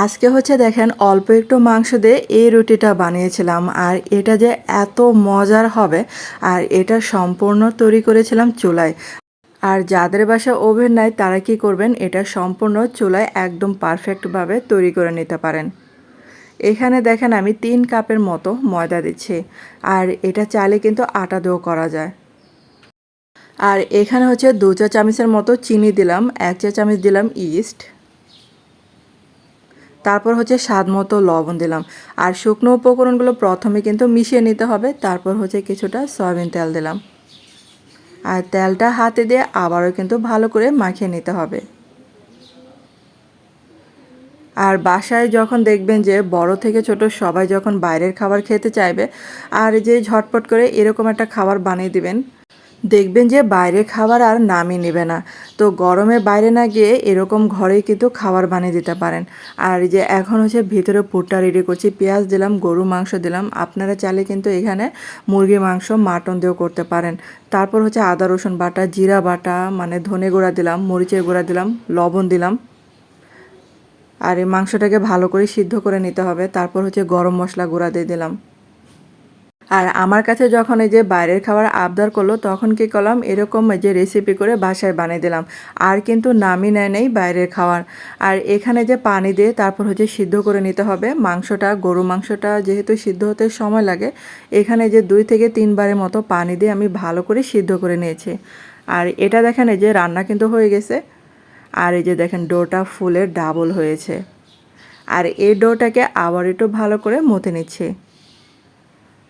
আজকে হচ্ছে দেখেন অল্প একটু মাংস দিয়ে এই রুটিটা বানিয়েছিলাম আর এটা যে এত মজার হবে। আর এটা সম্পূর্ণ তৈরি করেছিলাম চুলায়। আর যাদের বাসায় ওভেন নাই তারা কি করবেন, এটা সম্পূর্ণ চুলায় একদম পারফেক্টভাবে তৈরি করে নিতে পারেন। এখানে দেখেন আমি 3 কাপের মতো ময়দা দিচ্ছি। আর এটা চাইলে কিন্তু আটা দিয়েও করা যায়। আর এখানে হচ্ছে 2 চা চামচের মতো চিনি দিলাম, 1 চা চামচ দিলাম ইস্ট, তারপর হচ্ছে স্বাদ মতো লবণ দিলাম। আর শুকনো উপকরণগুলো প্রথমে কিন্তু মিশিয়ে নিতে হবে। তারপর হচ্ছে কিছুটা সয়াবিন তেল দিলাম। আর তেলটা হাতে দিয়ে আবারও কিন্তু ভালো করে মাখিয়ে নিতে হবে। আর বাসায় যখন দেখবেন যে বড় থেকে ছোট সবাই যখন বাইরের খাবার খেতে চাইবে, আর যে ঝটপট করে এরকম একটা খাবার বানিয়ে দিবেন, দেখবেন যে বাইরের খাবার আর নামই নেবে না। তো গরমে বাইরে না গিয়ে এরকম ঘরেই কিন্তু খাবার বানিয়ে দিতে পারেন। আর যে এখন হচ্ছে ভিতরে পুরটা রেডি করছি, পেঁয়াজ দিলাম, গরু মাংস দিলাম, আপনারা চাইলে কিন্তু এখানে মুরগি মাংস মাটন দিয়েও করতে পারেন। তারপর হচ্ছে আদা রসুন বাটা, জিরা বাটা, মানে ধনে গুঁড়া দিলাম, মরিচের গুঁড়া দিলাম, লবণ দিলাম। আর এই মাংসটাকে ভালো করে সিদ্ধ করে নিতে হবে। তারপর হচ্ছে গরম মশলা গুঁড়া দিয়ে দিলাম। আর আমার কাছে যখন এই যে বাইরের খাবার আবদার করলো তখন কি করলাম, এরকম এই যে রেসিপি করে বাসায় বানিয়ে দিলাম। আর কিন্তু নামই নেয় নেই বাইরের খাওয়ার। আর এখানে যে পানি দিয়ে তারপর হচ্ছে সিদ্ধ করে নিতে হবে মাংসটা। গরু মাংসটা যেহেতু সিদ্ধ হতে সময় লাগে, এখানে যে 2 থেকে 3 বারের মতো পানি দিয়ে আমি ভালো করে সিদ্ধ করে নিয়েছি। আর এটা দেখেন এই যে রান্না কিন্তু হয়ে গেছে। আর এই যে দেখেন ডোটা ফুলে ডাবল হয়েছে। আর এই ডোটাকে আবার একটু ভালো করে মথে নিচ্ছি।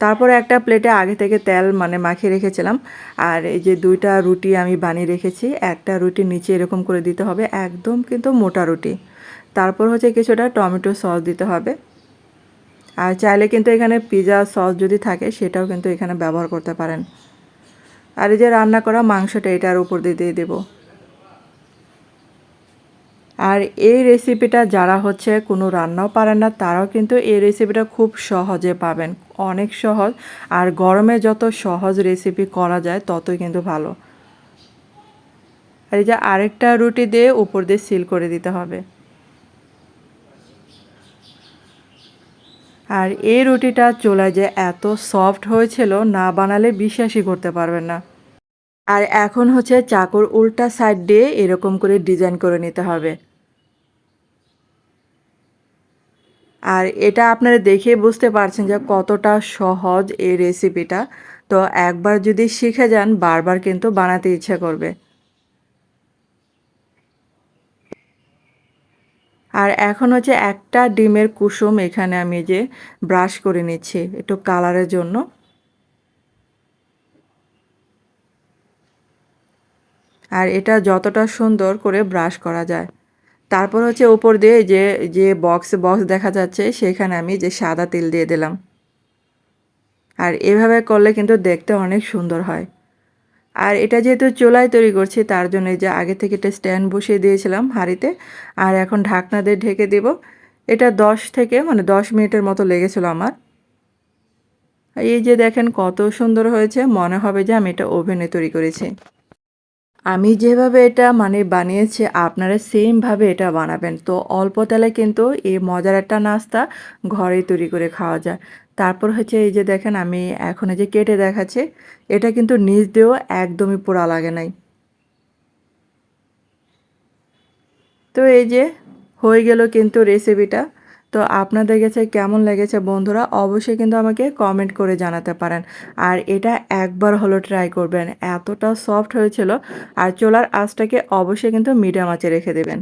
তারপরে একটা প্লেটে আগে থেকে তেল মাখিয়ে রেখেছিলাম। আর এই যে 2টা রুটি আমি বানিয়ে রেখেছি, একটা রুটি নিচে এরকম করে দিতে হবে, একদম কিন্তু মোটা রুটি। তারপর হচ্ছে কিছুটা টমেটো সস দিতে হবে। আর চাইলে কিন্তু এখানে পিৎজা সস যদি থাকে সেটাও কিন্তু এখানে ব্যবহার করতে পারেন। আর এই যে রান্না করা মাংসটা এটার উপর দিয়ে দেবো। আর এই রেসিপিটা যারা হচ্ছে কোনো রান্নাও পারেন না তারাও কিন্তু এই রেসিপিটা খুব সহজে পাবেন। অনেক সহজ। আর গরমে যত সহজ রেসিপি করা যায় ততই কিন্তু ভালো। আর এই যে আরেকটা রুটি দিয়ে উপর দিয়ে সিল করে দিতে হবে। আর এই রুটিটা চুলায় যে এত সফট হয়েছিল, না বানালে বিশ্বাসই করতে পারবেন না। আর এখন হচ্ছে চাকুর উল্টা সাইড দিয়ে এরকম করে ডিজাইন করে নিতে হবে। আর এটা আপনারা দেখে বুঝতে পারছেন যে কতটা সহজ এই রেসিপিটা। তো একবার যদি শিখে যান বারবার কিন্তু বানাতে ইচ্ছে করবে। আর এখন হচ্ছে একটা ডিমের কুসুম এখানে আমি যে ব্রাশ করে নিচ্ছি একটু কালারের জন্য। আর এটা যতটা সুন্দর করে ব্রাশ করা যায়। তারপর হচ্ছে উপর দিয়ে যে যে বক্স দেখা যাচ্ছে সেখানে আমি যে সাদা তিল দিয়ে দিলাম। আর এভাবে করলে কিন্তু দেখতে অনেক সুন্দর হয়। আর এটা যেহেতু চুলায় তৈরি করছি তার জন্য এই যে আগে থেকে একটা স্ট্যান্ড বসিয়ে দিয়েছিলাম হাঁড়িতে। আর এখন ঢাকনা দিয়ে ঢেকে দেব। এটা 10 থেকে 10 মিনিটের মতো লেগেছিল আমার। এই যে দেখেন কত সুন্দর হয়েছে, মনে হবে যে আমি এটা ওভেনে তৈরি করেছি। আমি যেভাবে এটা বানিয়েছি আপনারা সেমভাবে এটা বানাবেন। তো অল্প তেলে কিন্তু এই মজার একটা নাস্তা ঘরেই তৈরি করে খাওয়া যায়। তারপর হচ্ছে এই যে দেখেন আমি এখন এই যে কেটে দেখাচ্ছি। এটা কিন্তু নিচ দিয়েও একদমই পোড়া লাগে নাই। তো এই যে হয়ে গেল কিন্তু রেসিপিটা। তো আপনাদের কাছে কেমন লেগেছে বন্ধুরা অবশ্যই কিন্তু আমাকে কমেন্ট করে জানাতে পারেন। আর এটা একবার হলো ট্রাই করবেন, এতটা সফট হয়েছিল। আর চুলার আঁচটাকে অবশ্যই কিন্তু মিডিয়াম আঁচে রেখে দেবেন।